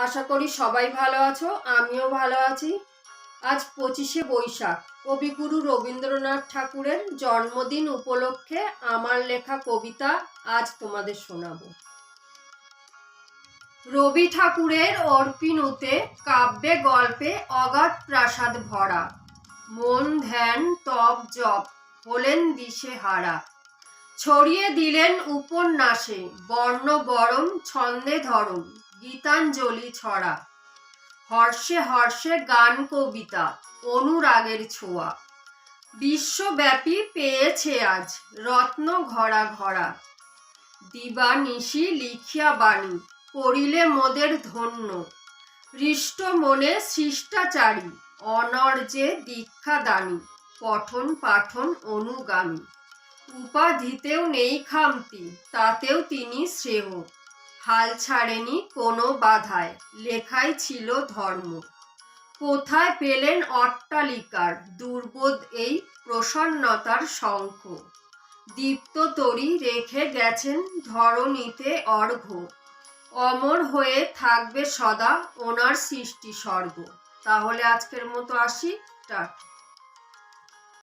আশা করি সবাই ভালো আছো, আমিও ভালো আছি। আজ 25শে বৈশাখ, কবিগুরু রবীন্দ্রনাথ ঠাকুরের জন্মদিন উপলক্ষে আমার লেখা কবিতা আজ তোমাদের শোনাবো। রবি ঠাকুরের অর্পিণুতে কাব্যে গল্পে অগাধ প্রাসাদ ভরা, মন ধ্যান তপ জপ হলেন দিশে হারা। ছড়িয়ে দিলেন উপন্যাসে বর্ণ বরণ ছন্দে ধরন, গীতাঞ্জলি ছড়া। হর্ষে হর্ষে গান কবিতা অনুরাগের ছোঁয়া, বিশ্বব্যাপী পেয়েছে আজ রত্ন ঘরা ঘরা। দিবা নিশি লিখিয়া বাণী করিলে মোদের ধন্য, হৃষ্ট মনে শিষ্টাচারী অনর্যে দীক্ষাদানী, পঠন পাঠন অনুগামী। উপাধিতেও নেই খামতি, তাতেও তিনি শ্রেয়, হাল ছাড়েনি কোনো বাধায়, লেখাই ছিল ধর্ম। কোথায় পেলেন অট্টালিকার দুর্বোধ এই প্রসন্নতার শঙ্খ, দীপ্ত তরী রেখে গেছেন ধরণীতে অর্ঘ্য। অমর হয়ে থাকবে সদা ওনার সৃষ্টি স্বর্গ। তাহলে আজকের মতো আসি, টাটা।